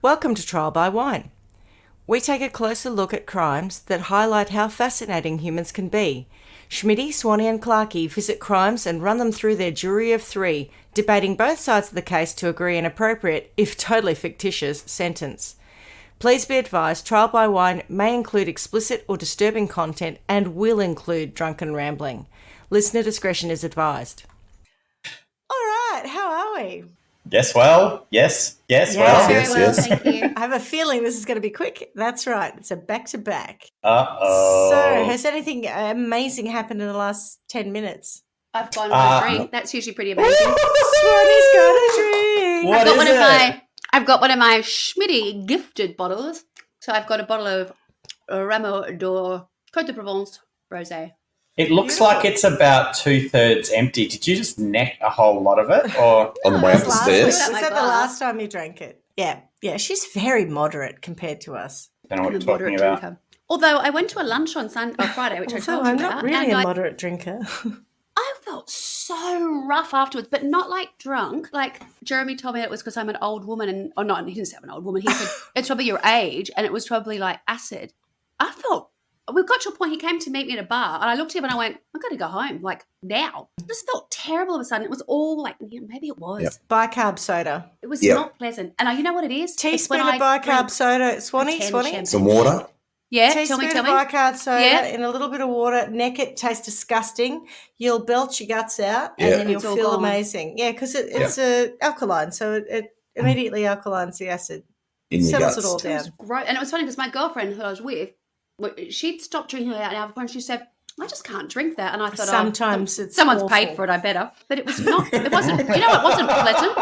Welcome to Trial by Wine. We take a closer look at crimes that highlight how fascinating humans can be. Schmitty, Swanee and Clarky visit crimes and run them through their jury of three, debating both sides of the case to agree an appropriate, if totally fictitious, sentence. Please be advised, Trial by Wine may include explicit or disturbing content and will include drunken rambling. Listener discretion is advised. All right, how are we? Yes, well. Yes. Very well, thank you. I have a feeling this is going to be quick. That's right. It's a back-to-back. Uh-oh. So, has anything amazing happened in the last 10 minutes? I've gone for a drink. That's usually pretty amazing. Swanee's got a drink. What is it? I've got one of my Schmitty gifted bottles. So I've got a bottle of Rameau d'Or Côte de Provence Rosé. It looks like it's about 2/3 empty. Did you just neck a whole lot of it? Or On the way up the stairs? Was that the last time you drank it? Yeah. She's very moderate compared to us. I don't know what I'm you're a talking moderate about. drinker. Although I went to a lunch on Friday, which I told you I'm about. not really and a moderate drinker. I felt so rough afterwards, but not like drunk. Like Jeremy told me it was because I'm an old woman, or not, he didn't say I'm an old woman. He said it's probably your age, and it was probably like acid. We got to a point, he came to meet me at a bar, and I looked at him and I went, I'm going to go home, like now. I just felt terrible all of a sudden. It was all like, maybe it was. Yep. Bicarb soda. It was not pleasant. And you know what it is? Teaspoon of bicarb soda. Swanee? Some water? Yeah, Teaspoon tell of me. bicarb soda Yeah. in a little bit of water. Neck it, tastes disgusting. You'll belch your guts out and Yeah. then you'll It's all feel gone. amazing. Yeah, because it's alkaline, so it immediately alkalines the acid. In your Settles guts. it all It was down. great. And it was funny because my girlfriend who I was with, she'd stopped drinking that now, and she said, I just can't drink that. And I thought, Sometimes it's someone's awful. paid for it, I better. But it was not, it wasn't, it wasn't pleasant.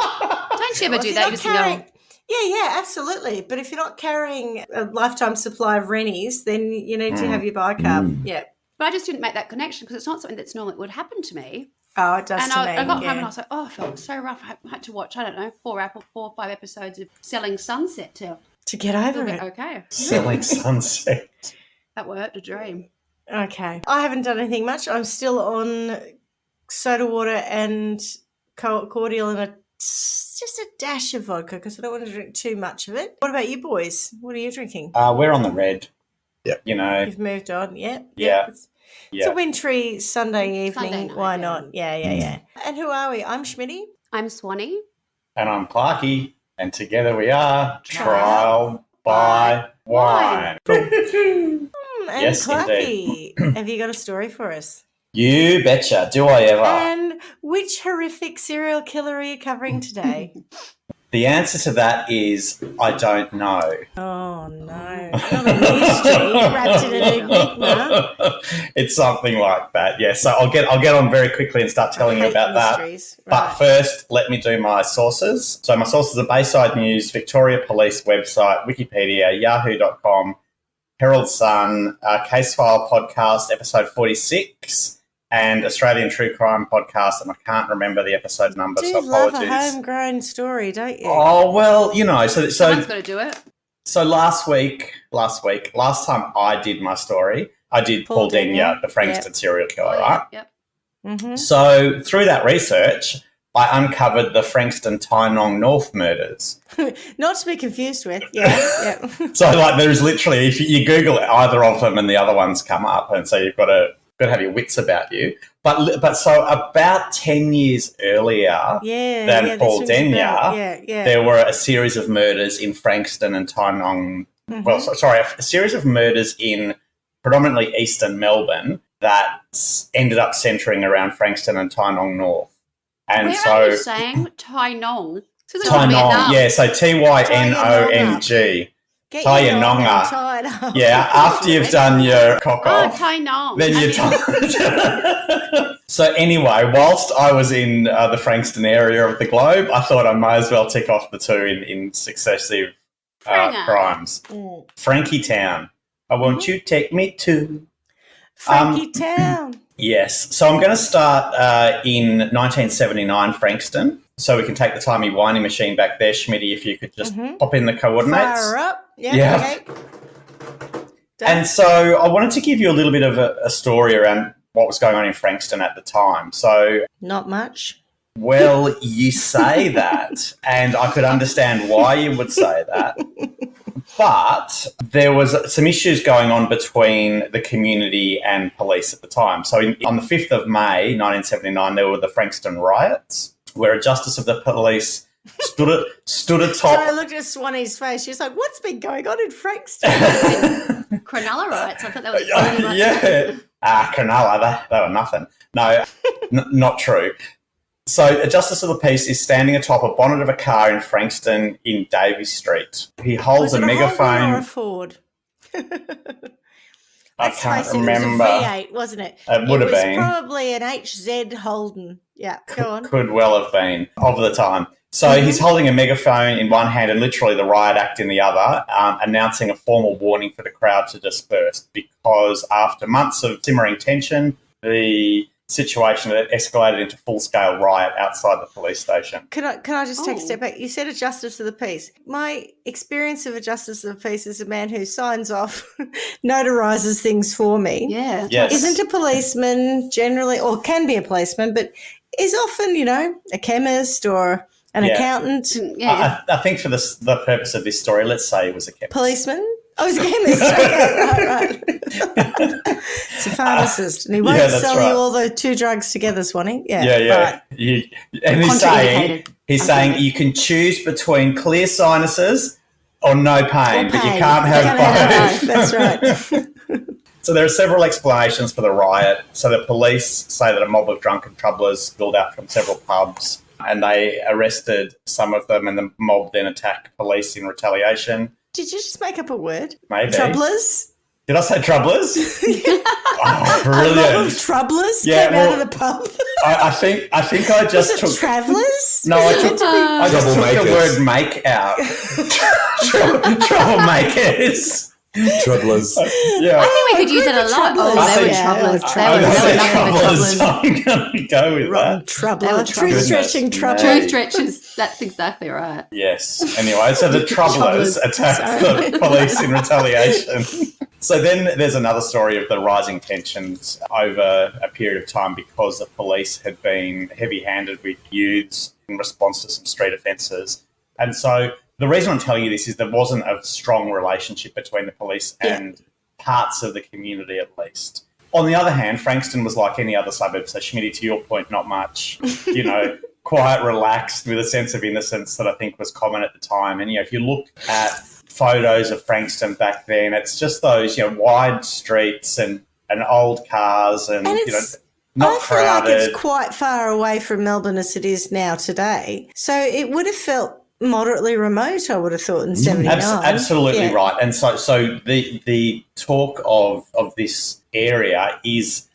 Don't you ever do that? You just go, Yeah, absolutely. But if you're not carrying a lifetime supply of Rennies, then you need to have your bicarb. Yeah. but I just didn't make that connection because it's not something that's normally would happen to me. Oh, it does And to me. I got yeah. home and I was like, I felt so rough. I had to watch, I don't know, 4 or 5 episodes of Selling Sunset to get over feel it. okay. Selling sunset. That worked a dream. Okay. I haven't done anything much. I'm still on soda water and cordial and just a dash of vodka because I don't want to drink too much of it. What about you boys? What are you drinking? We're on the red. Yep. You know. You've moved on, yeah? Yeah. It's a wintry Sunday evening. Sunday night, Why yeah. not? Yeah. And who are we? I'm Schmitty. I'm Swanee. And I'm Clarky. And together we are Trial Trial by Wine. And Yes, Clarky, have you got a story for us? You betcha. Do I ever? And which horrific serial killer are you covering today? The answer to that is I don't know. Oh, no. Not a mystery wrapped in an enigma. It's something like that, yeah. So I'll get on very quickly and start telling you about that. Mysteries. But Right. first, let me do my sources. So my sources are Bayside News, Victoria Police website, Wikipedia, yahoo.com, Herald Sun, Case File Podcast, episode 46, and Australian True Crime Podcast, and I can't remember the episode number, Do so love a apologies. homegrown story, don't you? Oh, well, you know, so Someone's got to do it. last time I did my story, I did Paul Denia, the Frankston serial killer, right? Yep. Mm-hmm. So through that research, I uncovered the Frankston Tynong North murders. Not to be confused with. Yeah. So like there's literally, if you Google either of them and the other ones come up, and so you've got to have your wits about you. But so about 10 years earlier than Paul Denia, there were a series of murders in Frankston and Tynong. Mm-hmm. Well, a series of murders in predominantly eastern Melbourne that ended up centring around Frankston and Tynong North. And Where so are you saying Tynong? So this is Tynong, Vietnam. yeah, so Tynong. Get Tie your your knob nonga. tied up. Yeah, after you've done your cock Oh, off, Tynong. then you tie. So anyway, whilst I was in the Frankston area of the globe, I thought I might as well tick off the two in successive Franger. crimes. Mm. Frankie Town. I want you to take me to. Frankie Town. Yes. So I'm going to start in 1979 Frankston. So we can take the timey-wimey machine back there, Schmitty, if you could just pop in the coordinates. Fire up. Yeah. Okay. And so I wanted to give you a little bit of a story around what was going on in Frankston at the time. So Not much. Well, you say that, and I could understand why you would say that. But there was some issues going on between the community and police at the time. So on the 5th of May, 1979, there were the Frankston riots, where a justice of the police stood atop... So I looked at Swanee's face. She was like, what's been going on in Frankston? Cronulla riots. I thought that was Cronulla, they were nothing. No, not true. So a justice of the peace is standing atop a bonnet of a car in Frankston in Davey Street. He holds a megaphone. Or a Ford? I can't remember. It was a V8, wasn't it? It would have been. It was probably an HZ Holden. Yeah, go on. Could well have been of the time. So he's holding a megaphone in one hand and literally the riot act in the other, announcing a formal warning for the crowd to disperse because after months of simmering tension, the situation had escalated into full-scale riot outside the police station. Can I just take a step back? You said a justice of the peace. My experience of a justice of the peace is a man who signs off, notarises things for me. Yeah. Yes. Isn't a policeman generally, or can be a policeman, but is often, a chemist or an accountant. Yeah. I think for the purpose of this story, let's say it was a chemist. Policeman? Oh, he's a chemist. Okay, right. It's a pharmacist. And he won't sell you all the two drugs together, Swanee. Yeah. Right. And he's saying you can choose between clear sinuses or no pain, but you can't have both. That's right. So there are several explanations for the riot. So the police say that a mob of drunken troublers spilled out from several pubs and they arrested some of them and the mob then attacked police in retaliation. Did you just make up a word? Maybe. Troublers? Did I say troublers? Oh, brilliant. A lot of troublers came out of the pub. I think I just took... travellers? No, I just took the word make out. Troublemakers. Troublers. Yeah. I think we could use it a lot. They were troublers. They were nothing but troublers. I'm going to go with that. Troublers. Truth-stretching troublers. Truth stretches. That's exactly right. Yes. Anyway, so the troublers attacked the police in retaliation. So then there's another story of the rising tensions over a period of time because the police had been heavy-handed with youths in response to some street offences. And so the reason I'm telling you this is there wasn't a strong relationship between the police and parts of the community at least. On the other hand, Frankston was like any other suburb. So, Schmitty, to your point, not much, quite relaxed with a sense of innocence that I think was common at the time. And, if you look at photos of Frankston back then, it's just those, wide streets and old cars and not crowded. I feel like it's quite far away from Melbourne as it is now today. So it would have felt moderately remote, I would have thought, in 79. Absolutely right. And so the talk of this area is,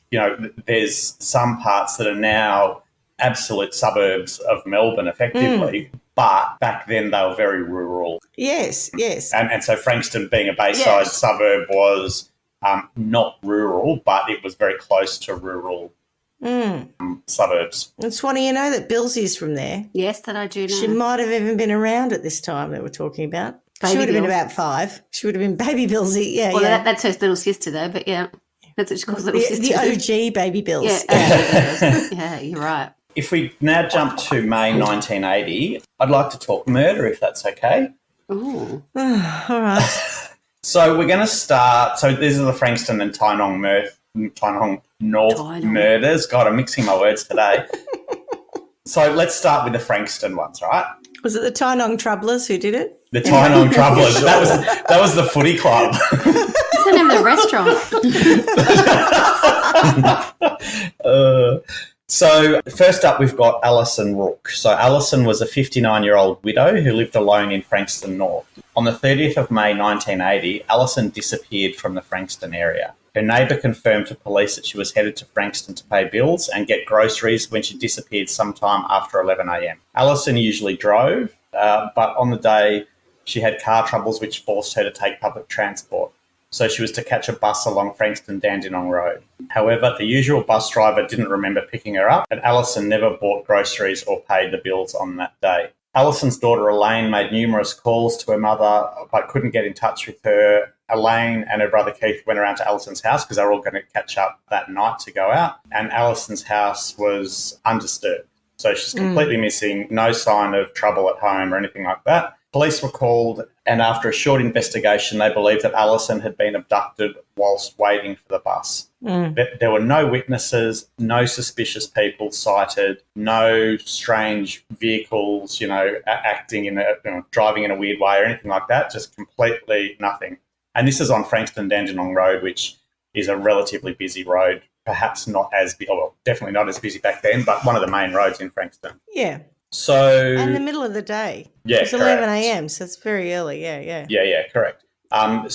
there's some parts that are now absolute suburbs of Melbourne effectively, but back then they were very rural. Yes. And so Frankston being a Bayside suburb was not rural, but it was very close to rural suburbs. And Swanee, you know that Billsy's from there. Yes, that I do know. She might have even been around at this time that we're talking about. She would have been about 5. She would have been baby Billsy. That's her little sister though, but that's what she calls little sister. The OG baby Bills. Yeah, you're right. If we now jump to May 1980, I'd like to talk murder, if that's okay. Ooh. All right. So we're going to start. So these are the Frankston and Tynong North murders. God, I'm mixing my words today. So let's start with the Frankston ones, right? Was it the Tynong Troublers who did it? The Tynong Troublers. That was the footy club. That's the name of the restaurant. So first up, we've got Alison Rook. So Alison was a 59-year-old widow who lived alone in Frankston North. On the 30th of May 1980, Alison disappeared from the Frankston area. Her neighbour confirmed to police that she was headed to Frankston to pay bills and get groceries when she disappeared sometime after 11 a.m. Alison usually drove, but on the day she had car troubles which forced her to take public transport. So she was to catch a bus along Frankston-Dandenong Road. However, the usual bus driver didn't remember picking her up, and Alison never bought groceries or paid the bills on that day. Alison's daughter Elaine made numerous calls to her mother but couldn't get in touch with her. Elaine and her brother Keith went around to Alison's house because they were all going to catch up that night to go out, and Alison's house was undisturbed. So she's completely missing, no sign of trouble at home or anything like that. Police were called, and after a short investigation, they believed that Alison had been abducted whilst waiting for the bus. There were no witnesses, no suspicious people cited, no strange vehicles, acting driving in a weird way or anything like that, just completely nothing. And this is on Frankston Dandenong Road, which is a relatively busy road, perhaps not as busy, well, definitely not as busy back then, but one of the main roads in Frankston. Yeah. So in the middle of the day. Yeah, it's 11 a.m, so it's very early. Yeah, correct. Broad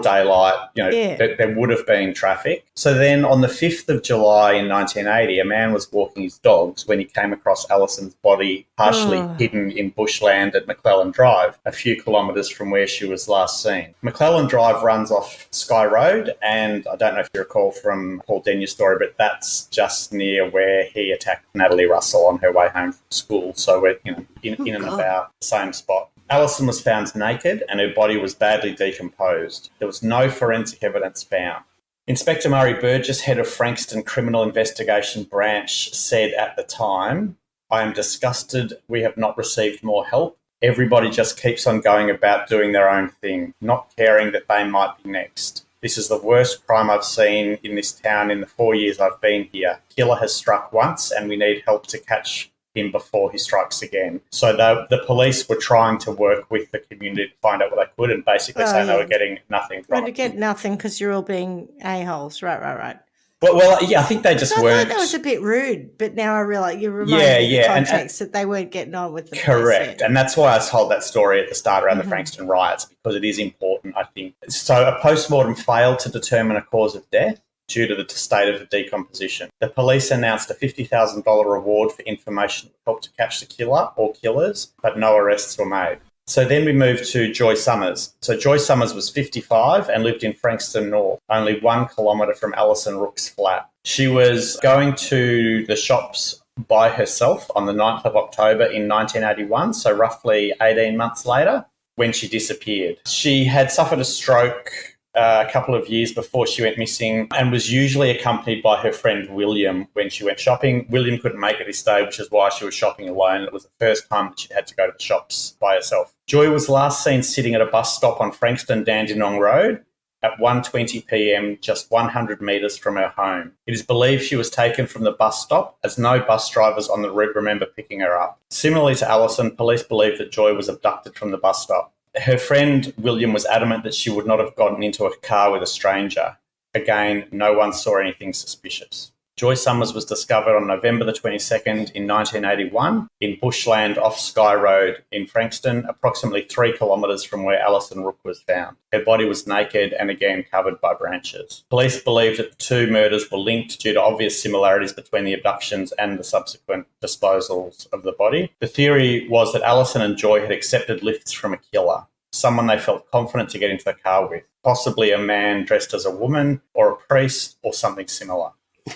daylight, there would have been traffic. So then on the 5th of July in 1980, a man was walking his dogs when he came across Alison's body partially hidden in bushland at McClellan Drive, a few kilometres from where she was last seen. McClellan Drive runs off Sky Road, and I don't know if you recall from Paul Denya's story, but that's just near where he attacked Natalie Russell on her way home from school. So we're in and about the same spot. Alison was found naked and her body was badly decomposed. There was no forensic evidence found. Inspector Murray Burgess, head of Frankston Criminal Investigation Branch, said at the time, "I am disgusted we have not received more help. Everybody just keeps on going about doing their own thing, not caring that they might be next. This is the worst crime I've seen in this town in the 4 years I've been here. Killer has struck once and we need help to catch him before he strikes again." So the police were trying to work with the community to find out what they could and basically say they were getting nothing from it. To get nothing because you're all being a-holes. Right. Well, I think they just weren't. I thought that was a bit rude, but now I realise you reminded me of the context that they weren't getting on with the correct, and that's why I told that story at the start around the Frankston riots, because it is important, I think. So a post-mortem failed to determine a cause of death due to the state of the decomposition. The police announced a $50,000 reward for information that helped to catch the killer or killers, but no arrests were made. So then we moved to Joy Summers. So Joy Summers was 55 and lived in Frankston North, only 1 kilometre from Alison Rook's flat. She was going to the shops by herself on the 9th of October in 1981, so roughly 18 months later, when she disappeared. She had suffered a stroke a couple of years before she went missing and was usually accompanied by her friend William when she went shopping. William couldn't make it this day, which is why she was shopping alone. It was the first time that she'd had to go to the shops by herself. Joy was last seen sitting at a bus stop on Frankston Dandenong Road at 1:20 p.m, just 100 metres from her home. It is believed she was taken from the bus stop, as no bus drivers on the route remember picking her up. Similarly to Alison, police believe that Joy was abducted from the bus stop. Her friend William was adamant that she would not have gotten into a car with a stranger. Again, no one saw anything suspicious. Joy Summers was discovered on November the 22nd in 1981 in bushland off Sky Road in Frankston, approximately 3 kilometres from where Alison Rook was found. Her body was naked and again covered by branches. Police believe that the two murders were linked due to obvious similarities between the abductions and the subsequent disposals of the body. The theory was that Alison and Joy had accepted lifts from a killer, someone they felt confident to get into the car with, possibly a man dressed as a woman or a priest or something similar.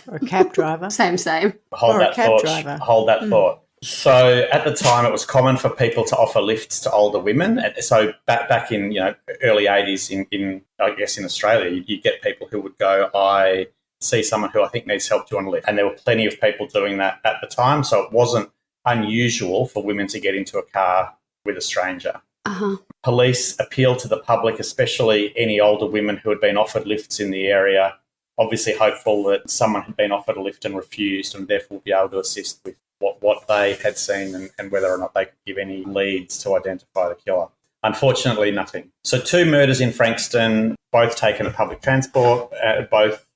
Or a cab driver. Same. Hold that thought. So at the time, it was common for people to offer lifts to older women. So back in early 80s in Australia, you get people who would go, "I see someone who I think needs help, do you want a lift?" And there were plenty of people doing that at the time. So it wasn't unusual for women to get into a car with a stranger. Police appealed to the public, especially any older women who had been offered lifts in the area, obviously hopeful that someone had been offered a lift and refused and therefore be able to assist with what they had seen and whether or not they could give any leads to identify the killer. Unfortunately, nothing. So 2 murders in Frankston, both taken at public transport, both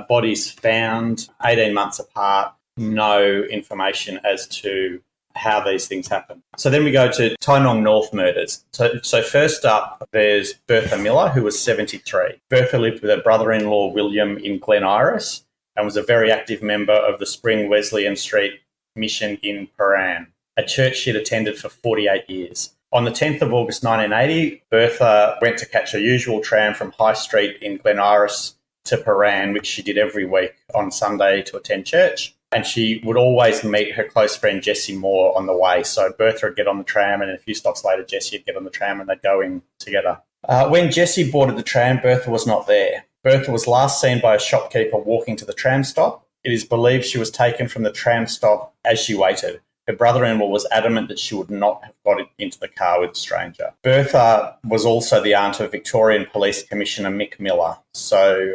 bodies found 18 months apart, no information as to how these things happen. So then we go to Tynong North murders. So first up, there's Bertha Miller, who was 73. Bertha lived with her brother-in-law, William, in Glen Iris and was a very active member of the Spring Wesleyan Street Mission in Paran, a church she'd attended for 48 years. On the 10th of August 1980, Bertha went to catch her usual tram from High Street in Glen Iris to Paran, which she did every week on Sunday to attend church. And she would always meet her close friend Jessie Moore on the way. So Bertha would get on the tram and a few stops later, Jessie would get on the tram and they'd go in together. When Jessie boarded the tram, Bertha was not there. Bertha was last seen by a shopkeeper walking to the tram stop It is believed she was taken from the tram stop as she waited. Her brother-in-law was adamant that she would not have got into the car with a stranger. Bertha was also the aunt of Victorian Police Commissioner Mick Miller. So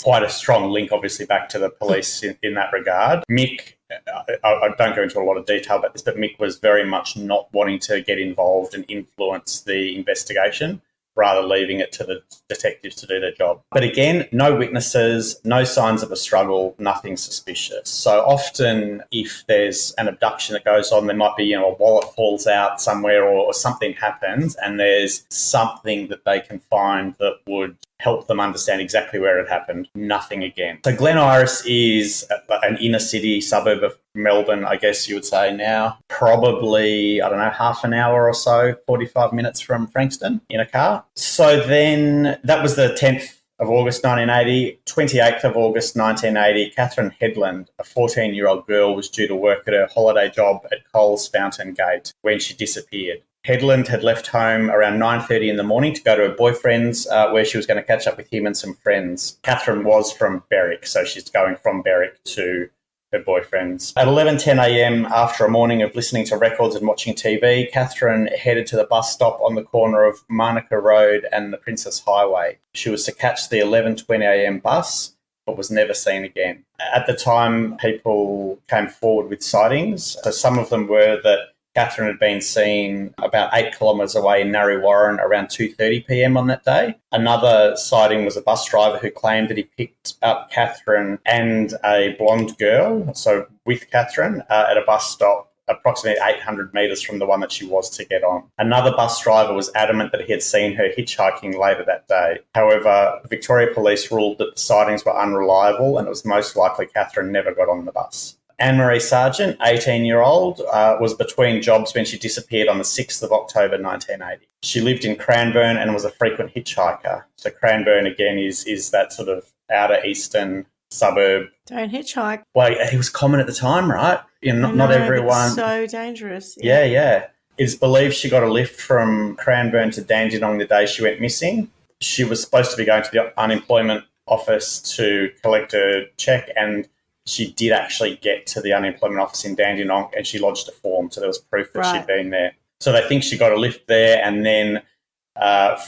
quite a strong link, obviously, back to the police in that regard. Mick, I don't go into a lot of detail about this, but Mick was very much not wanting to get involved and influence the investigation, rather leaving it to the detectives to do their job. But again, no witnesses, no signs of a struggle, nothing suspicious. So often if there's an abduction that goes on, there might be, a wallet falls out somewhere or something happens and there's something that they can find that would help them understand exactly where it happened. Nothing again. So Glen Iris is an inner city suburb of Melbourne, I guess you would say now. Probably, half an hour or so, 45 minutes from Frankston in a car. So then that was the 10th of August 1980. 28th of August 1980, Catherine Headland, a 14-year-old girl, was due to work at her holiday job at Coles Fountain Gate when she disappeared. Headland had left home around 9:30 in the morning to go to her boyfriend's where she was going to catch up with him and some friends. Catherine was from Berwick, so she's going from Berwick to her boyfriend's. At 11:10am, after a morning of listening to records and watching TV, Catherine headed to the bus stop on the corner of Manuka Road and the Princess Highway. She was to catch the 11:20am bus, but was never seen again. At the time, people came forward with sightings. So some of them were that Catherine had been seen about 8 kilometres away in Narre Warren around 2:30pm on that day. Another sighting was a bus driver who claimed that he picked up Catherine and a blonde girl, so with Catherine, at a bus stop approximately 800 metres from the one that she was to get on. Another bus driver was adamant that he had seen her hitchhiking later that day. However, Victoria Police ruled that the sightings were unreliable and it was most likely Catherine never got on the bus. Anne-Marie Sargent, 18-year-old, was between jobs when she disappeared on the 6th of October 1980. She lived in Cranbourne and was a frequent hitchhiker. So Cranbourne, again, is that sort of outer eastern suburb. Don't hitchhike. Well, it was common at the time, right? Not everyone. It's so dangerous. Yeah. It's believed she got a lift from Cranbourne to Dandenong the day she went missing. She was supposed to be going to the unemployment office to collect a cheque, and she did actually get to the unemployment office in Dandenong and she lodged a form, so there was proof that she'd been there. So they think she got a lift there and then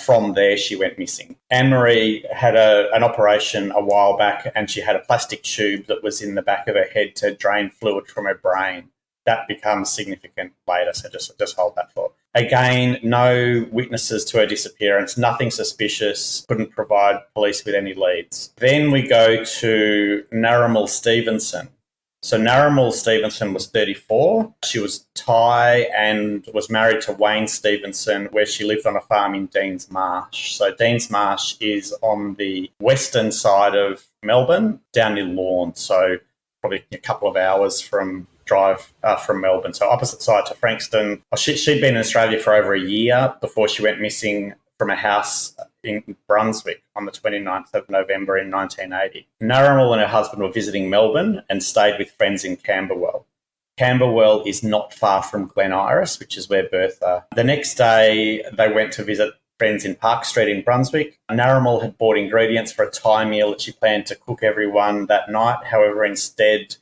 from there she went missing. Anne-Marie had an operation a while back and she had a plastic tube that was in the back of her head to drain fluid from her brain. That becomes significant later, so just hold that thought. Again, no witnesses to her disappearance, nothing suspicious, couldn't provide police with any leads. Then we go to Narramal Stevenson. So Narramal Stevenson was 34. She was Thai and was married to Wayne Stevenson, where she lived on a farm in Deans Marsh. So Deans Marsh is on the western side of Melbourne, down near Lawn, so probably a couple of hours from Melbourne, so opposite side to Frankston. She'd been in Australia for over a year before she went missing from a house in Brunswick on the 29th of November in 1980. Narramal and her husband were visiting Melbourne and stayed with friends in Camberwell. Camberwell is not far from Glen Iris, which is where Bertha. The next day, they went to visit friends in Park Street in Brunswick. Narramal had bought ingredients for a Thai meal that she planned to cook everyone that night. However, instead,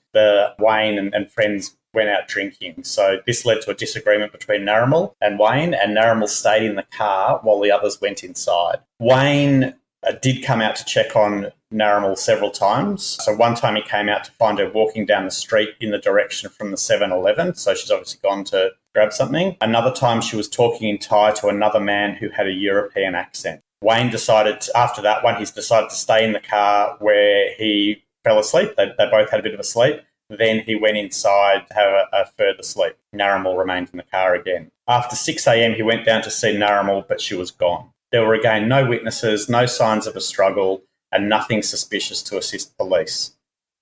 Wayne and friends went out drinking. So this led to a disagreement between Narramal and Wayne, and Narramal stayed in the car while the others went inside. Wayne did come out to check on Narramal several times. So one time he came out to find her walking down the street in the direction from the 7-Eleven. So she's obviously gone to grab something. Another time she was talking in Thai to another man who had a European accent. Wayne decided, after that one, he's decided to stay in the car where he fell asleep. They both had a bit of a sleep. Then he went inside to have a further sleep. Narramal remained in the car again. After 6 a.m, he went down to see Narramal, but she was gone. There were again no witnesses, no signs of a struggle, and nothing suspicious to assist police.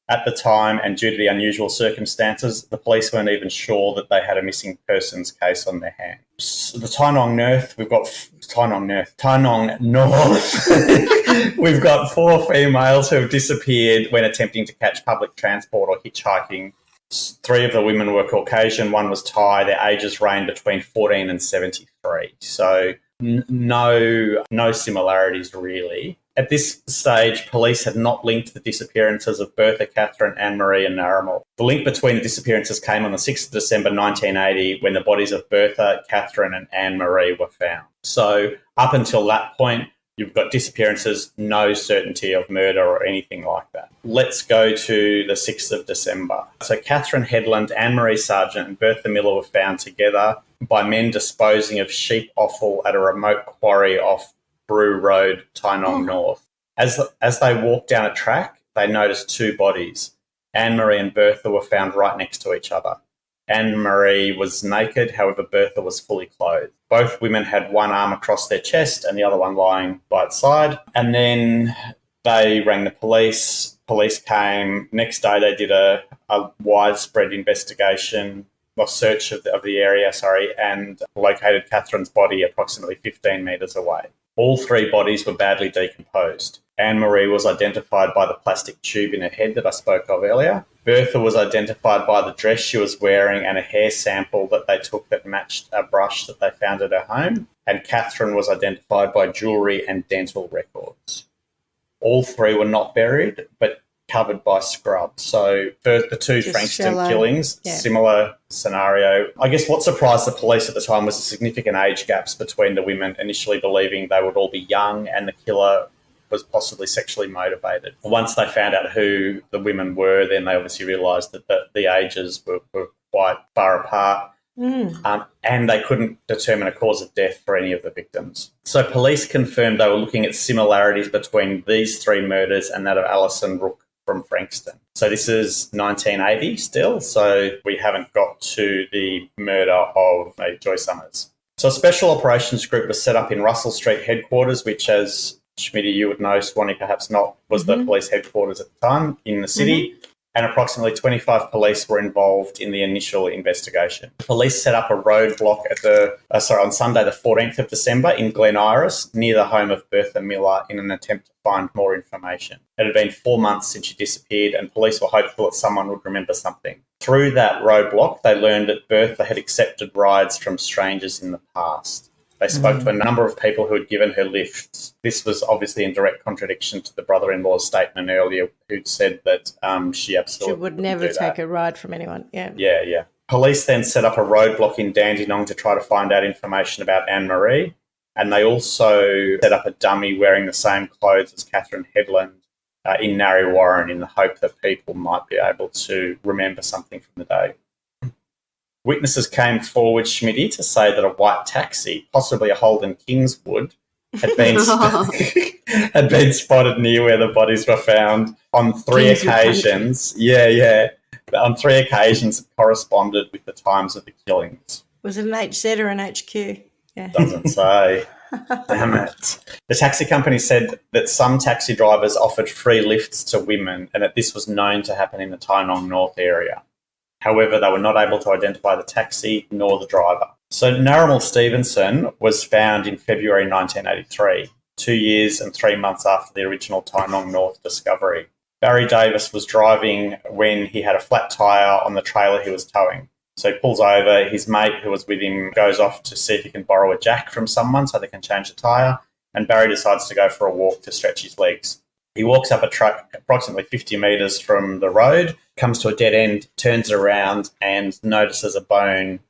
At the time, and due to the unusual circumstances, the police weren't even sure that they had a missing persons case on their hands. The Tynong North, we've got Tynong North. We've got 4 females who have disappeared when attempting to catch public transport or hitchhiking. 3 of the women were Caucasian, 1 was Thai. Their ages range between 14 and 73. So no similarities really. At this stage, police had not linked the disappearances of Bertha, Catherine, Anne-Marie and Narramore. The link between the disappearances came on the 6th of December 1980 when the bodies of Bertha, Catherine and Anne-Marie were found. So up until that point, you've got disappearances, no certainty of murder or anything like that. Let's go to the 6th of December. So Catherine Headland, Anne-Marie Sargent and Bertha Miller were found together by men disposing of sheep offal at a remote quarry off Brew Road, Tynong North. As they walked down a track, they noticed two bodies. Anne-Marie and Bertha were found right next to each other. Anne-Marie was naked, however, Bertha was fully clothed. Both women had one arm across their chest and the other one lying by its side. And then they rang the police. Police came. Next day, they did a widespread investigation, or search of the area, and located Catherine's body approximately 15 metres away. All three bodies were badly decomposed. Anne-Marie was identified by the plastic tube in her head that I spoke of earlier. Bertha was identified by the dress she was wearing and a hair sample that they took that matched a brush that they found at her home. And Catherine was identified by jewellery and dental records. All three were not buried, but covered by scrub. So for the two Frankston killings, similar scenario. I guess what surprised the police at the time was the significant age gaps between the women, initially believing they would all be young and the killer was possibly sexually motivated. Once they found out who the women were, then they obviously realised that the ages were quite far apart. And they couldn't determine a cause of death for any of the victims. So police confirmed they were looking at similarities between these three murders and that of Alison Rook from Frankston. So this is 1980 still, so we haven't got to the murder of Joy Summers. So a special operations group was set up in Russell Street headquarters, which, as Schmitty, you would know, Swanee perhaps not, was the police headquarters at the time in the city. And approximately 25 police were involved in the initial investigation. The police set up a roadblock on Sunday the 14th of December in Glen Iris, near the home of Bertha Miller, in an attempt to find more information. It had been 4 months since she disappeared and police were hopeful that someone would remember something. Through that roadblock, they learned that Bertha had accepted rides from strangers in the past. They spoke to a number of people who had given her lifts. This was obviously in direct contradiction to the brother-in-law's statement earlier, who'd said that she absolutely would never take a ride from anyone. Yeah. Police then set up a roadblock in Dandenong to try to find out information about Anne-Marie, and they also set up a dummy wearing the same clothes as Catherine Headland in Narre Warren in the hope that people might be able to remember something from the day. Witnesses came forward, Schmitty, to say that a white taxi, possibly a Holden Kingswood, had been spotted near where the bodies were found on three occasions. On 3 occasions it corresponded with the times of the killings. Was it an HZ or an HQ? Yeah. Doesn't say. Damn it. The taxi company said that some taxi drivers offered free lifts to women and that this was known to happen in the Tynong North area. However, they were not able to identify the taxi nor the driver. So Narramore Stevenson was found in February 1983, 2 years and 3 months after the original Tynong North discovery. Barry Davis was driving when he had a flat tyre on the trailer he was towing. So he pulls over, his mate who was with him goes off to see if he can borrow a jack from someone so they can change the tyre, and Barry decides to go for a walk to stretch his legs. He walks up a track approximately 50 metres from the road, comes to a dead end, turns around and notices a bone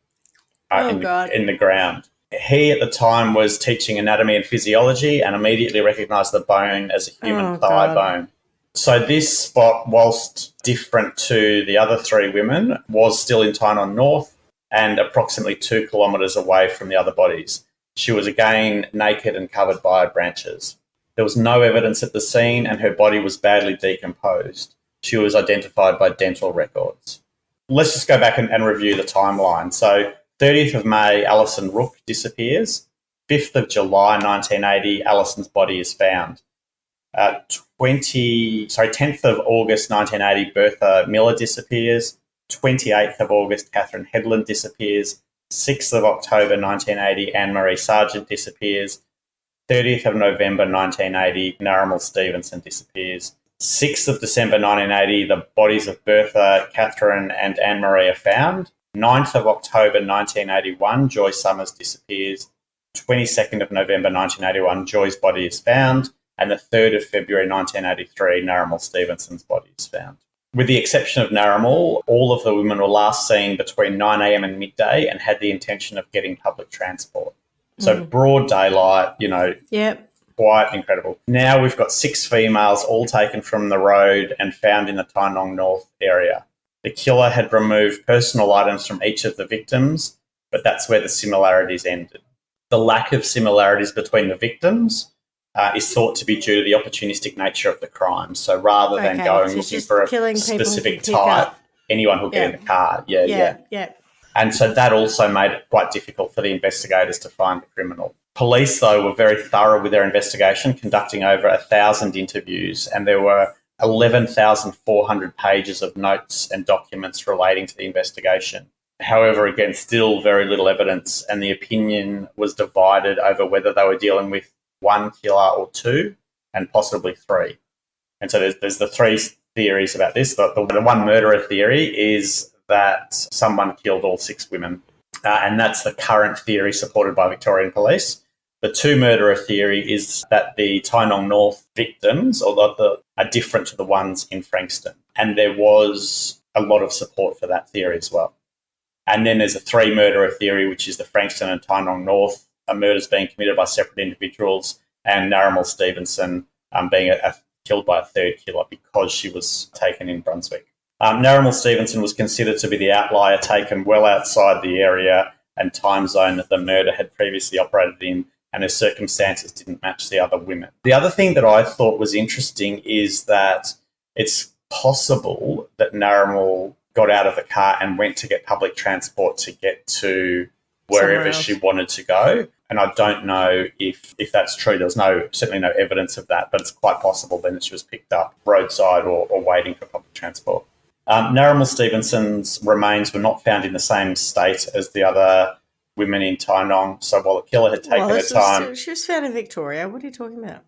in the ground. He at the time was teaching anatomy and physiology and immediately recognised the bone as a human thigh bone. So this spot, whilst different to the other three women, was still in Tynong North and approximately 2 kilometres away from the other bodies. She was again naked and covered by branches. There was no evidence at the scene and her body was badly decomposed. She was identified by dental records. Let's just go back and review the timeline. So 30th of May, Alison Rook disappears. 5th of July 1980, Alison's body is found. 10th of August 1980, Bertha Miller disappears. 28th of August, Catherine Headland disappears. 6th of October 1980, Anne-Marie Sargent disappears. 30th of November 1980, Narramore Stevenson disappears. 6th of December 1980, the bodies of Bertha, Catherine and Anne-Marie are found. 9th of October 1981, Joy Summers disappears. 22nd of November 1981, Joy's body is found. and the 3rd of February 1983, Narramal Stevenson's body is found. With the exception of Narramal, all of the women were last seen between 9 a.m. and midday and had the intention of getting public transport. So broad daylight, quite incredible. Now we've got 6 females, all taken from the road and found in the Tynong North area. The killer had removed personal items from each of the victims, but that's where the similarities ended. The lack of similarities between the victims is thought to be due to the opportunistic nature of the crime. So rather than going looking for a specific type, anyone who'll get in the car. Yeah. And so that also made it quite difficult for the investigators to find the criminal. Police, though, were very thorough with their investigation, conducting over 1,000 interviews, and there were 11,400 pages of notes and documents relating to the investigation. However, again, still very little evidence, and the opinion was divided over whether they were dealing with 1 killer or 2, and possibly 3. And so there's the 3 theories about this. The one murderer theory is that someone killed all 6 women, and that's the current theory supported by Victorian police. The 2 murderer theory is that the Tynong North victims are different to the ones in Frankston, and there was a lot of support for that theory as well. And then there's a 3 murderer theory, which is the Frankston and Tynong North murders being committed by separate individuals, and Narramal Stevenson being killed by a 3rd killer because she was taken in Brunswick. Narramal Stevenson was considered to be the outlier, taken well outside the area and time zone that the murder had previously operated in, and her circumstances didn't match the other women. The other thing that I thought was interesting is that it's possible that Narramal got out of the car and went to get public transport to get to wherever she wanted to go. And I don't know if that's true. There's certainly no evidence of that, but it's quite possible then that she was picked up roadside or waiting for public transport. Narramal Stevenson's remains were not found in the same state as the other women in Tynong. So while the killer had taken her time... She was found in Victoria. What are you talking about?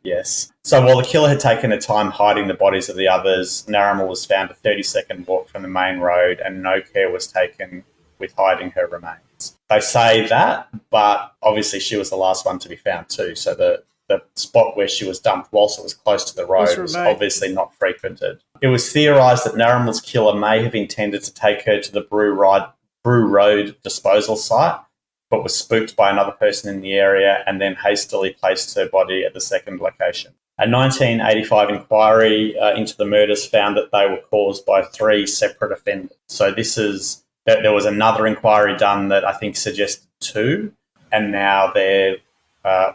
Yes. So while the killer had taken her time hiding the bodies of the others, Narramal was found a 30-second walk from the main road, and no care was taken with hiding her remains. They say that, but obviously she was the last one to be found too. So the spot where she was dumped, whilst it was close to the road, was obviously not frequented. It was theorised that Narramal's killer may have intended to take her to the Brew Road disposal site, but was spooked by another person in the area and then hastily placed her body at the second location. A 1985 inquiry into the murders found that they were caused by 3 separate offenders. So there was another inquiry done that I think suggested 2, and now they're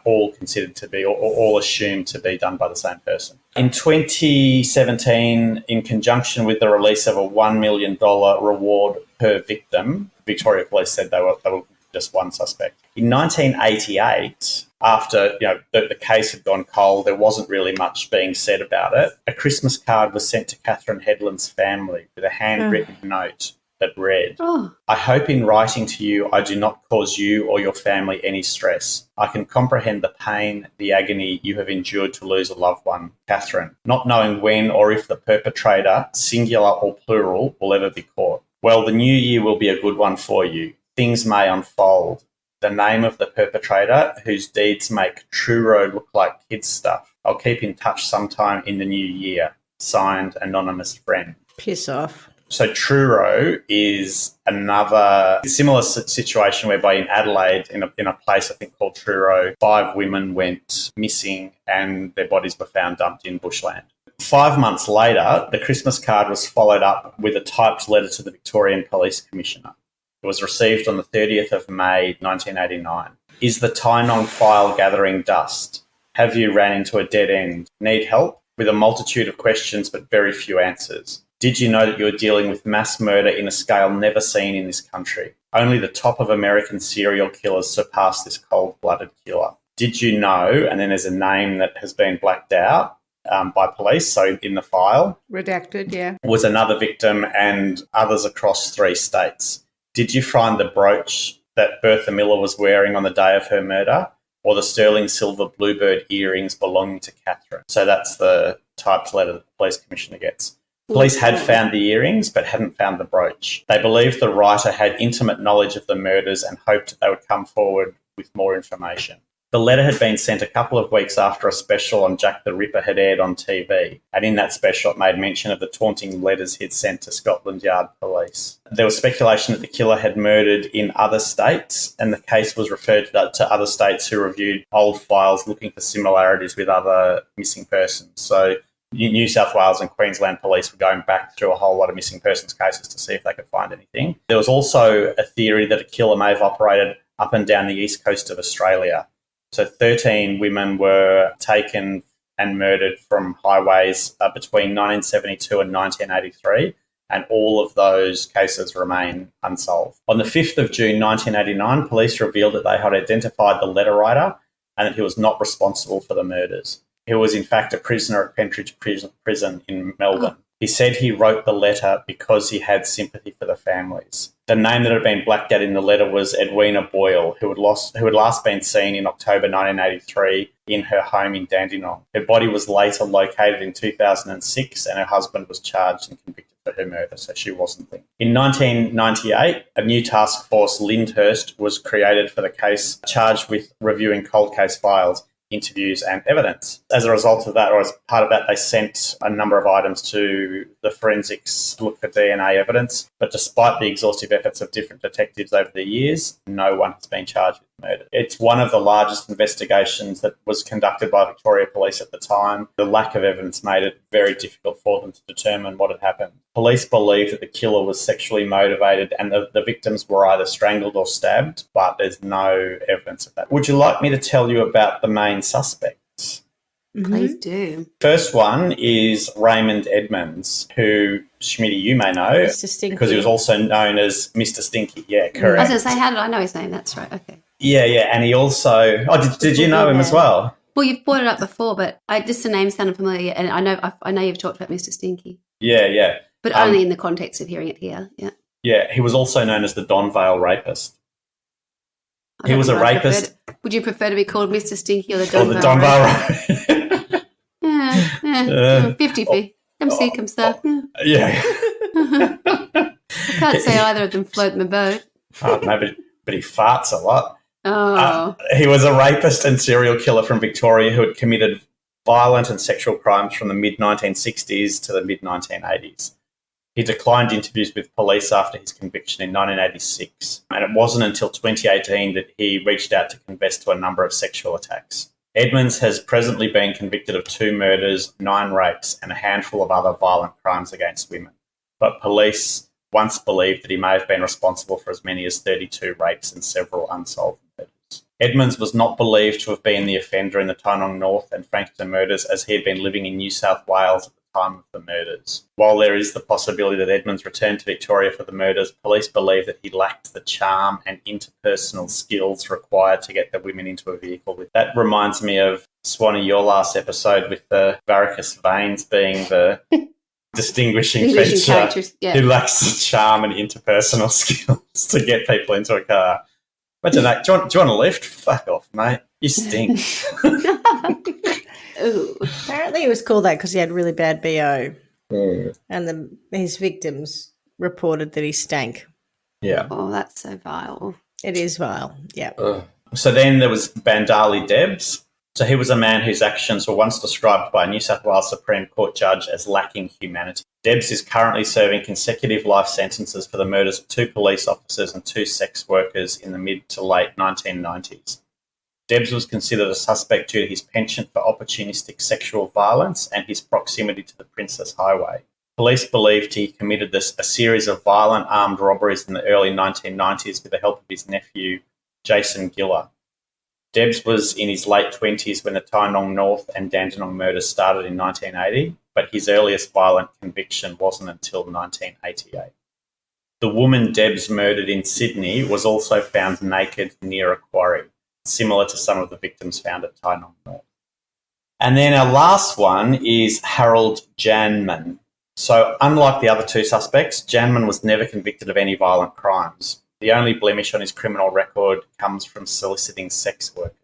all considered to be, or all assumed to be, done by the same person. In 2017, in conjunction with the release of a $1 million reward per victim, Victoria Police said they were just one suspect. In 1988, after the case had gone cold, there wasn't really much being said about it. A Christmas card was sent to Catherine Headland's family with a handwritten note that read, I hope in writing to you I do not cause you or your family any stress. I can comprehend the pain, the agony you have endured to lose a loved one. Catherine, not knowing when or if the perpetrator, singular or plural, will ever be caught. Well, the new year will be a good one for you. Things may unfold. The name of the perpetrator, whose deeds make Truro look like kids' stuff. I'll keep in touch sometime in the new year. Signed, Anonymous Friend. Piss off. So Truro is another similar situation whereby in Adelaide, in a place I think called Truro, 5 women went missing and their bodies were found dumped in bushland. 5 months later, the Christmas card was followed up with a typed letter to the Victorian Police Commissioner. It was received on the 30th of May, 1989. Is the Tynong file gathering dust? Have you ran into a dead end? Need help? With a multitude of questions but very few answers. Did you know that you are dealing with mass murder in a scale never seen in this country? Only the top of American serial killers surpass this cold-blooded killer. Did you know, and then there's a name that has been blacked out by police, so in the file. Redacted, yeah. Was another victim and others across 3 states. Did you find the brooch that Bertha Miller was wearing on the day of her murder, or the sterling silver bluebird earrings belonging to Catherine? So that's the typed letter that the police commissioner gets. Police had found the earrings but hadn't found the brooch. They believed the writer had intimate knowledge of the murders and hoped they would come forward with more information. The letter had been sent a couple of weeks after a special on Jack the Ripper had aired on TV, and in that special it made mention of the taunting letters he'd sent to Scotland Yard police. There was speculation that the killer had murdered in other states, and the case was referred to other states who reviewed old files looking for similarities with other missing persons. So New South Wales and Queensland police were going back through a whole lot of missing persons cases to see if they could find anything. There was also a theory that a killer may have operated up and down the east coast of Australia. So 13 women were taken and murdered from highways between 1972 and 1983, and all of those cases remain unsolved. On the 5th of June 1989, police revealed that they had identified the letter writer and that he was not responsible for the murders. He was, in fact, a prisoner at Pentridge Prison in Melbourne. He said he wrote the letter because he had sympathy for the families. The name that had been blacked out in the letter was Edwina Boyle, who had last been seen in October 1983 in her home in Dandenong. Her body was later located in 2006 and her husband was charged and convicted for her murder, so she wasn't linked. In 1998, a new task force, Lyndhurst, was created for the case, charged with reviewing cold case files, interviews and evidence. As a result of that, or as part of that, they sent a number of items to the forensics to look for DNA evidence. But despite the exhaustive efforts of different detectives over the years, no one has been charged with murder. It's one of the largest investigations that was conducted by Victoria Police at the time. The lack of evidence made it very difficult for them to determine what had happened. Police believe that the killer was sexually motivated and the victims were either strangled or stabbed, but there's no evidence of that. Would you like me to tell you about the main suspects? Please do. First one is Raymond Edmonds, who, Schmitty, you may know, Mr. Stinky, because he was also known as Mr. Stinky. Yeah, correct. I was going to say, how did I know his name? That's right. Okay. Yeah, and he also... Oh, did you know him as well? Well, you've brought it up before, but just the name sounded familiar, and I know you've talked about Mr. Stinky. Yeah. But only in the context of hearing it here, yeah. Yeah, he was also known as the Don Vale rapist. He was a rapist. Would you prefer to be called Mr. Stinky or the Don Vale? Or the Don Vale rapist. Yeah. 50-50. Come see, come sir. Yeah. I can't say either of them float my boat. Oh, no, but he farts a lot. Oh. He was a rapist and serial killer from Victoria who had committed violent and sexual crimes from the mid-1960s to the mid-1980s. He declined interviews with police after his conviction in 1986, and it wasn't until 2018 that he reached out to confess to a number of sexual attacks. Edmonds has presently been convicted of 2 murders, 9 rapes, and a handful of other violent crimes against women. But police once believed that he may have been responsible for as many as 32 rapes and several unsolved murders. Edmonds was not believed to have been the offender in the Tynong North and Frankston murders, as he had been living in New South Wales at the time of the murders. While there is the possibility that Edmonds returned to Victoria for the murders, police believe that he lacked the charm and interpersonal skills required to get the women into a vehicle with. That reminds me of, Swanee, your last episode with the varicose veins being the distinguishing feature. Yeah. He lacks the charm and interpersonal skills to get people into a car. Imagine that. Do you want a lift? Fuck off, mate. You stink. Ooh. Apparently he was called that because he had really bad BO. Mm. And his victims reported that he stank. Yeah. Oh, that's so vile. It is vile, yeah. So then there was Bandali Debs. So he was a man whose actions were once described by a New South Wales Supreme Court judge as lacking humanity. Debs is currently serving consecutive life sentences for the murders of 2 police officers and 2 sex workers in the mid to late 1990s. Debs was considered a suspect due to his penchant for opportunistic sexual violence and his proximity to the Princess Highway. Police believed he committed a series of violent armed robberies in the early 1990s with the help of his nephew, Jason Giller. Debs was in his late 20s when the Tynong North and Dandenong murders started in 1980, but his earliest violent conviction wasn't until 1988. The woman Debs murdered in Sydney was also found naked near a quarry, similar to some of the victims found at Tynong North. And then our last one is Harold Janman. So unlike the other 2 suspects, Janman was never convicted of any violent crimes. The only blemish on his criminal record comes from soliciting sex workers.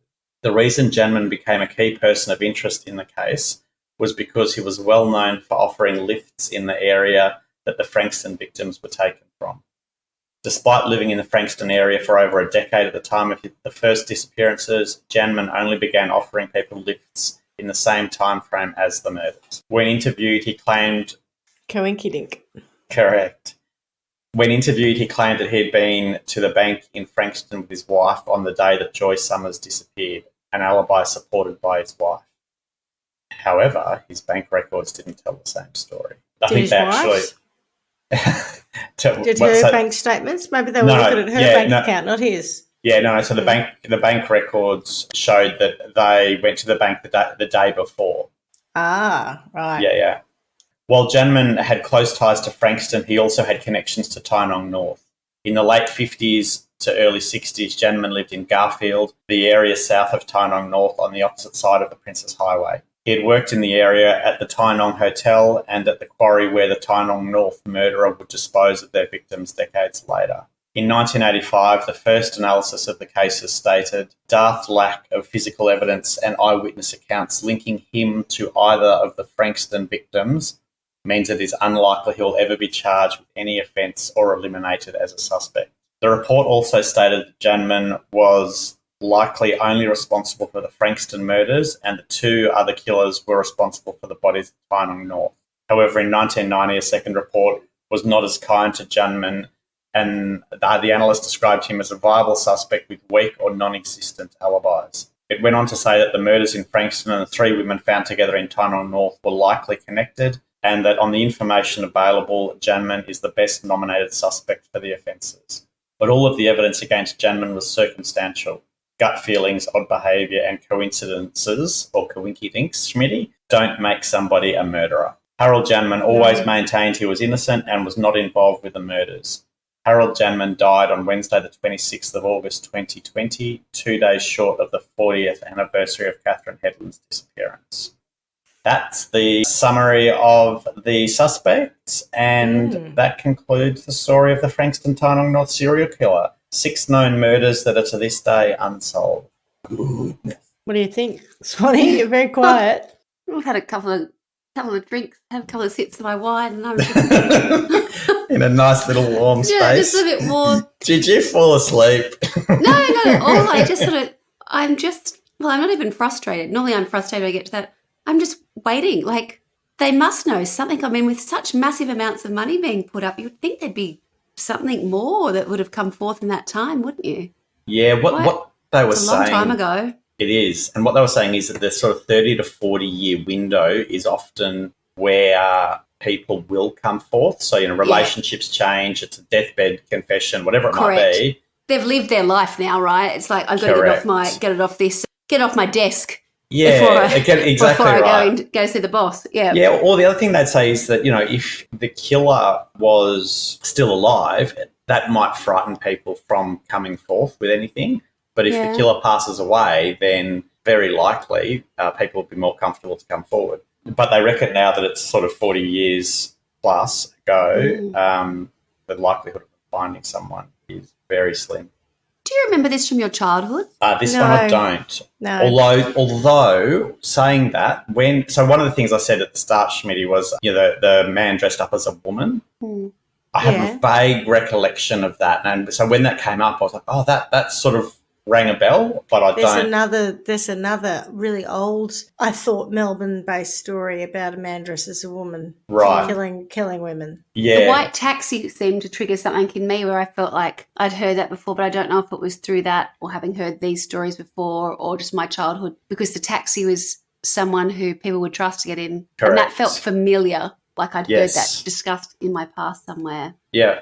The reason Janman became a key person of interest in the case was because he was well known for offering lifts in the area that the Frankston victims were taken from. Despite living in the Frankston area for over a decade at the time of the first disappearances, Janman only began offering people lifts in the same time frame as the murders. When interviewed, he claimed... Coinkydink. Correct. When interviewed, he claimed that he'd been to the bank in Frankston with his wife on the day that Joy Summers disappeared, an alibi supported by his wife. However, his bank records didn't tell the same story. I think they actually... Did her bank statements? Maybe they were looking at her bank account, not his. Yeah, no. So the bank records showed that they went to the bank the day before. Ah, right. Yeah. While Janman had close ties to Frankston, he also had connections to Tynong North. In the late 50s to early 60s, Janman lived in Garfield, the area south of Tynong North on the opposite side of the Princess Highway. He had worked in the area at the Tynong Hotel and at the quarry where the Tynong North murderer would dispose of their victims decades later. In 1985, the first analysis of the cases stated, "Daft lack of physical evidence and eyewitness accounts linking him to either of the Frankston victims means it is unlikely he will ever be charged with any offence or eliminated as a suspect." The report also stated that Janman was likely only responsible for the Frankston murders and the two other killers were responsible for the bodies of Tynong North. However, in 1990, a second report was not as kind to Janman, and the analyst described him as a viable suspect with weak or non-existent alibis. It went on to say that the murders in Frankston and the three women found together in Tynong North were likely connected, and that on the information available, Janman is the best nominated suspect for the offences. But all of the evidence against Janman was circumstantial. Gut feelings, odd behaviour and coincidences, or coinkydinks, Schmitty, don't make somebody a murderer. Harold Janman always maintained he was innocent and was not involved with the murders. Harold Janman died on Wednesday the 26th of August 2020, 2 days short of the 40th anniversary of Catherine Headland's disappearance. That's the summary of the suspects, and that concludes the story of the Frankston Tynong North serial killer. 6 known murders that are to this day unsolved. What do you think, Swanee? You're very quiet. I've had a couple of drinks, had a couple of sips of my wine, and I'm in a nice little warm space. Yeah, just a bit more. Did you fall asleep? No, not at all. I'm not even frustrated. Normally I'm frustrated when I get to that. I'm just waiting. Like, they must know something. I mean, with such massive amounts of money being put up, you would think there'd be something more that would have come forth in that time, wouldn't you? Yeah, what they were saying... It's a long time ago. It is. And what they were saying is that the sort of 30 to 40-year window is often where people will come forth. So, relationships change, it's a deathbed confession, whatever it might be. They've lived their life now, right? It's like, I've got to get off my desk. Yeah, before I go see the boss. Yeah. Yeah, or the other thing they'd say is that, if the killer was still alive, that might frighten people from coming forth with anything. But if the killer passes away, then very likely people will be more comfortable to come forward. But they reckon now that it's sort of 40 years plus ago, the likelihood of finding someone is very slim. Do you remember this from your childhood? This one I don't. No. Although saying that, one of the things I said at the start, Schmitty, was the man dressed up as a woman. I have a vague recollection of that, and so when that came up, I was like, oh, that sort of rang a bell, but I don't. There's another really old, I thought, Melbourne-based story about a man dressed as a woman, right, killing women. Yeah, the white taxi seemed to trigger something in me where I felt like I'd heard that before, but I don't know if it was through that or having heard these stories before or just my childhood, because the taxi was someone who people would trust to get in, correct, and that felt familiar, like I'd heard that discussed in my past somewhere. Yeah.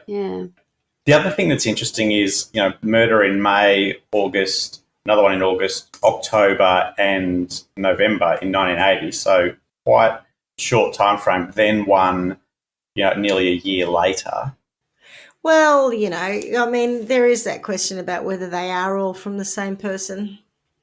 The other thing that's interesting is, murder in May, August, another one in August, October and November in 1980. So quite short time frame. Then one, nearly a year later. Well, there is that question about whether they are all from the same person.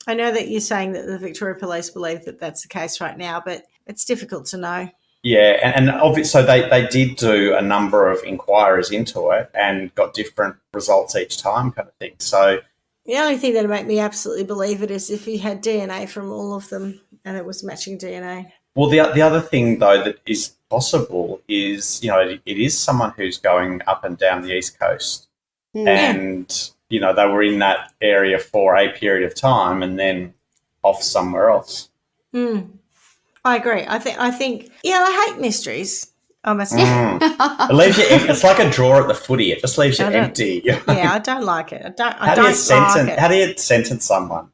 I know that you're saying that the Victoria Police believe that that's the case right now, but it's difficult to know. Yeah, and obviously, so they did do a number of inquiries into it and got different results each time, kind of thing. So the only thing that would make me absolutely believe it is if you had DNA from all of them and it was matching DNA. Well, the other thing, though, that is possible is, it is someone who's going up and down the East Coast. and, you know, they were in that area for a period of time and then off somewhere else. I agree. I think, I hate mysteries. I must say. It leaves you it's like a drawer at the footy. It just leaves you empty. Yeah, I don't like it. How do you sentence someone?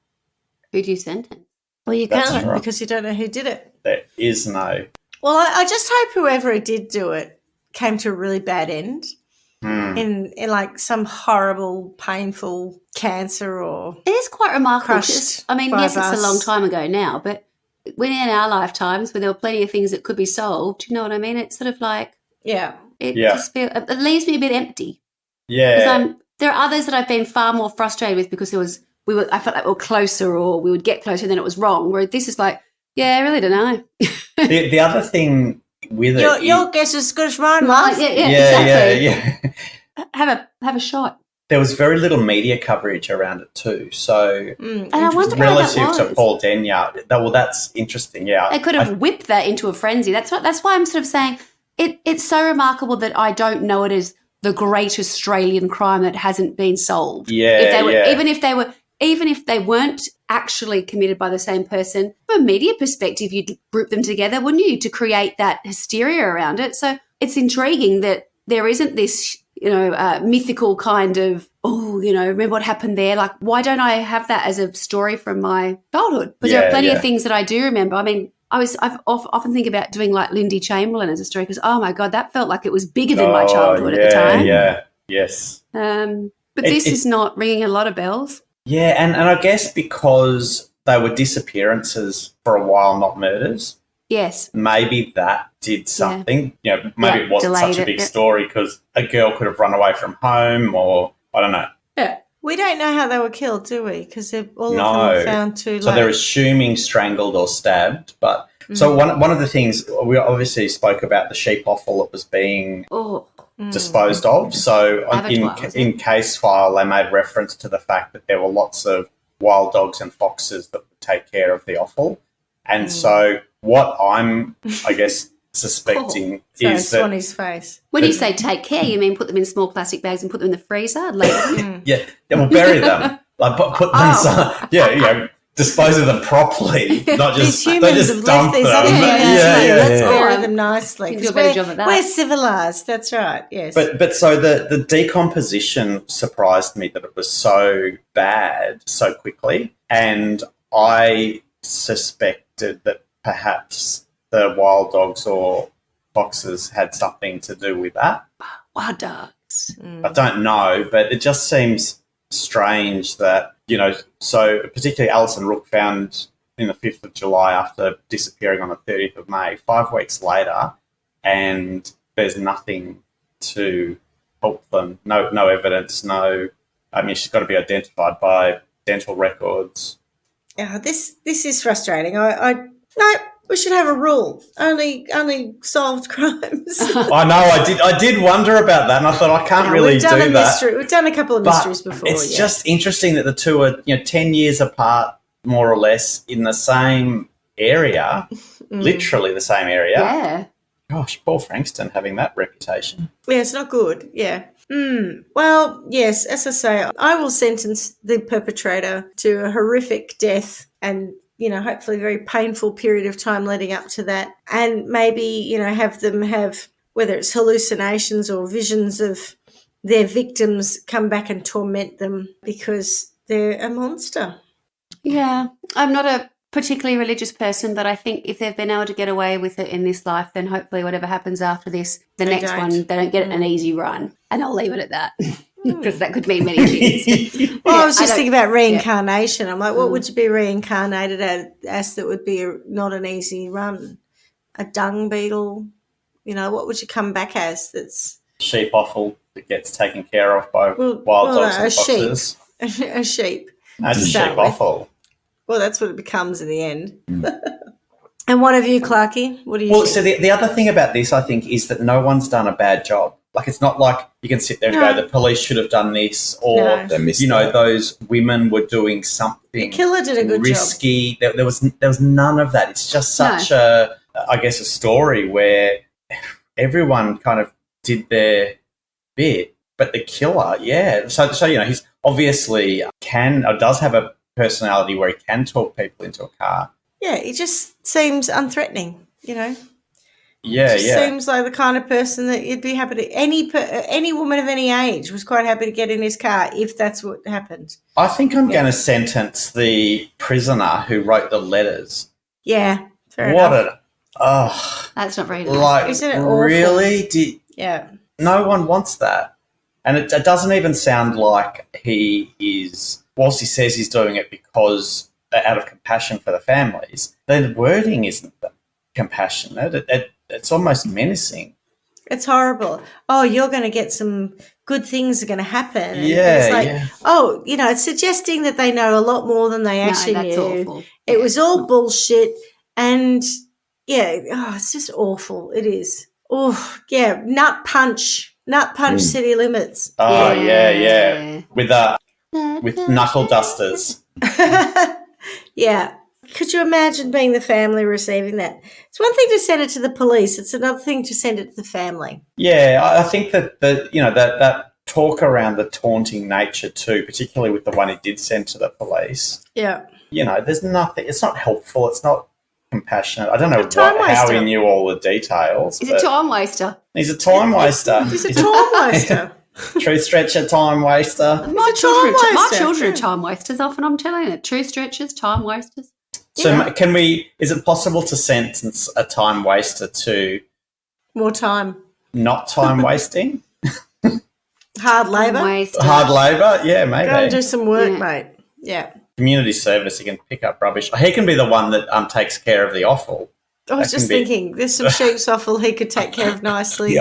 Who do you sentence? Well, you can't because you don't know who did it. There is no. Well, I just hope whoever did do it came to a really bad end in like some horrible, painful cancer or. It is quite remarkable. I mean, yes, it's a long time ago now, but when in our lifetimes where there were plenty of things that could be solved, you know what I mean? It's sort of like, just it leaves me a bit empty. Yeah. There are others that I've been far more frustrated with because I felt like we were closer or we would get closer and then it was wrong. Where this is like, I really don't know. the other thing with your guess is as good as mine, Mark. Exactly. Have a shot. There was very little media coverage around it too. So and I wonder relative to Paul Denyer, that's interesting, yeah. They could have whipped that into a frenzy. That's why I'm sort of saying it's so remarkable that I don't know it as the great Australian crime that hasn't been solved. Even if they weren't actually committed by the same person, from a media perspective, you'd group them together, wouldn't you, to create that hysteria around it? So it's intriguing that there isn't this, mythical kind of, remember what happened there? Like, why don't I have that as a story from my childhood? But there are plenty of things that I do remember. I mean, I've often think about doing like Lindy Chamberlain as a story because, oh my God, that felt like it was bigger than my childhood at the time. Yeah, yes. But this is not ringing a lot of bells. Yeah, and I guess because they were disappearances for a while, not murders. Yes. Maybe that did something. Maybe it wasn't such a big story because a girl could have run away from home or I don't know. Yeah. We don't know how they were killed, do we? Because all of them were found too late. So they're assuming strangled or stabbed. But so one of the things, we obviously spoke about the sheep offal that was being disposed of. So in case file, they made reference to the fact that there were lots of wild dogs and foxes that would take care of the offal. And so what I'm, I guess, suspecting is that... Swanee's face. When you say take care, you mean put them in small plastic bags and put them in the freezer? We'll bury them. Like put them dispose of them properly. Not just these humans have left these other humans. Let's bury them nicely. Do a better job of that. We're civilised. That's right. Yes. But so the decomposition surprised me that it was so bad so quickly, and I suspected that perhaps the wild dogs or foxes had something to do with that. Wild dogs. I don't know, but it just seems strange that, so particularly Alison Rook found in the 5th of July after disappearing on the 30th of May, 5 weeks later, and there's nothing to help them. No evidence, she's got to be identified by dental records. Yeah, this is frustrating. No, we should have a rule. Only solved crimes. I know. I did wonder about that, and I thought I can't really do that. Mystery. We've done a couple of mysteries before. It's just interesting that the two are 10 years apart, more or less, in the same area, literally the same area. Yeah. Gosh, poor Frankston having that reputation. Yeah, it's not good. Yeah. Well, yes, as I say, I will sentence the perpetrator to a horrific death and, hopefully a very painful period of time leading up to that. And maybe, have them have, whether it's hallucinations or visions of their victims, come back and torment them because they're a monster. Yeah. I'm not a particularly religious person, but I think if they've been able to get away with it in this life, then hopefully whatever happens after this, the next one, they don't get an easy run. And I'll leave it at that because that could mean many things. Well, I was just thinking about reincarnation. I'm like, what would you be reincarnated as that would be not an easy run? A dung beetle? What would you come back as that's... Sheep offal that gets taken care of by wild dogs and foxes. A sheep. That's a sheep offal. Well, that's what it becomes in the end. And what have you, Clarky? What do you think? So the other thing about this, I think, is that no one's done a bad job. Like, it's not like you can sit there and go, the police should have done this, or, those women were doing something the killer did a good risky. There was none of that. It's just such a story where everyone kind of did their bit But the killer, yeah. So he's obviously does have a personality where he can talk people into a car. Yeah, he just seems unthreatening, Yeah, Seems like the kind of person that you'd be happy to. Any woman of any age was quite happy to get in his car if that's what happened. I think I'm going to sentence the prisoner who wrote the letters. Yeah, fair enough. That's not very nice. Like, isn't it awful? Really? Yeah. No one wants that. And it doesn't even sound like he is, whilst he says he's doing it because out of compassion for the families, the wording isn't compassionate. It's almost menacing. It's horrible. Oh, you're going to get some good things are going to happen. And Yeah, it's suggesting that they know a lot more than they actually that's knew. awful. It was all bullshit. And, it's just awful. It is. Oh, yeah, nut punch city limits. Oh, yeah. With knuckle dusters. Yeah. Could you imagine being the family receiving that? It's one thing to send it to the police. It's another thing to send it to the family. Yeah, I think that talk around the taunting nature too, particularly with the one he did send to the police. Yeah. There's nothing. It's not helpful. It's not compassionate. I don't know how he knew all the details. He's a time waster. He's a time waster. He's a time waster. Truth stretcher, time waster. My children are time wasters often, I'm telling you. Truth stretchers, time wasters. So is it possible to sentence a time waster to more time? Not time wasting? Hard labour? Hard labour, yeah, maybe. Go and do some work, mate. Yeah. Community service, he can pick up rubbish. He can be the one that takes care of the offal. I was just thinking, there's some sheep's offal he could take care of nicely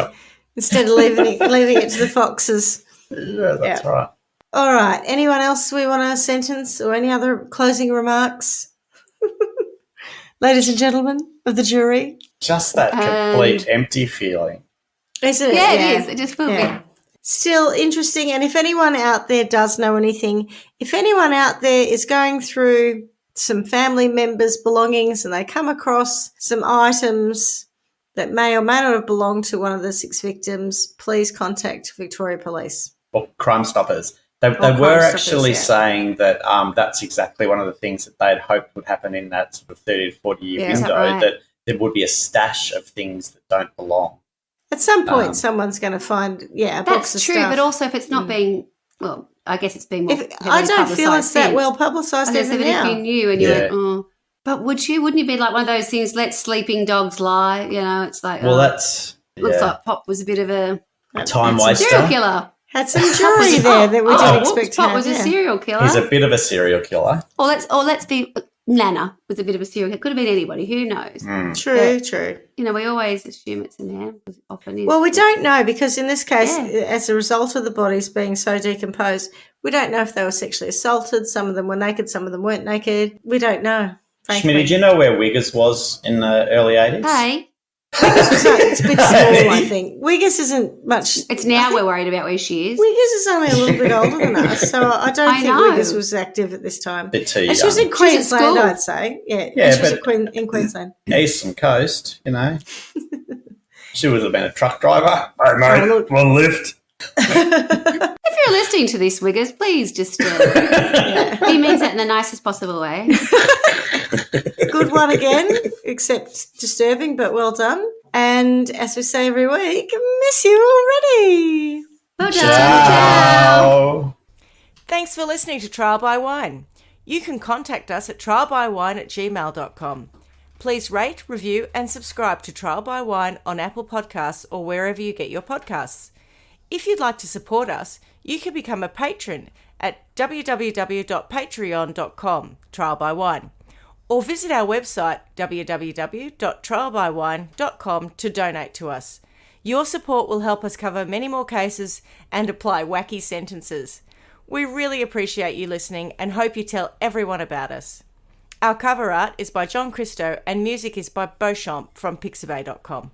instead of leaving it to the foxes. Yeah, that's right. All right. Anyone else we want to sentence or any other closing remarks? Ladies and gentlemen of the jury. Just that complete empty feeling. Isn't it? Yeah, it is. It just will be. Still interesting. And if anyone out there does know anything, if anyone out there is going through some family members' belongings and they come across some items that may or may not have belonged to one of the 6 victims, please contact Victoria Police. Or Crime Stoppers. They were actually saying that that's exactly one of the things that they'd hoped would happen in that sort of 30 to 40-year window, that there would be a stash of things that don't belong. At some point, someone's going to find, a box of stuff. That's true, but also if it's not being, well, I guess it's being more I don't feel it's that well publicised even now. If you knew and you went, but wouldn't you be like one of those things, let sleeping dogs lie, it's like, that's... Looks like Pop was a bit of a time waster. Serial killer. Had some jury there that we didn't expect to have. Pop was a serial killer. He's a bit of a serial killer. Or let's be... Nana was a bit of a serial killer. Could have been anybody. Who knows? True. We always assume it's a man. Often is. Well, we don't know because in this case, as a result of the bodies being so decomposed, we don't know if they were sexually assaulted. Some of them were naked. Some of them weren't naked. We don't know. Schmitty, did you know where Wiggers was in the early 80s? Hey. It's a bit small, I think. Wiggers isn't much. It's now we're worried about where she is. Wiggers is only a little bit older than us, so I don't think Wiggers was active at this time. Bit too young. And she was in Queensland, I'd say. Yeah, she was in Queensland. Eastern Coast, She would have been a truck driver. Hey, mate, one lift. If you're listening to this, Wiggers, please just... He means that in the nicest possible way. Good one again, except disturbing, but well done. And as we say every week, miss you already. Well done. Ciao. Thanks for listening to Trial by Wine. You can contact us at trialbywine@gmail.com. Please rate, review and subscribe to Trial by Wine on Apple Podcasts or wherever you get your podcasts. If you'd like to support us, you can become a patron at www.patreon.com, Trial by Wine, or visit our website www.trialbywine.com to donate to us. Your support will help us cover many more cases and apply wacky sentences. We really appreciate you listening and hope you tell everyone about us. Our cover art is by John Christo and music is by Beauchamp from pixabay.com.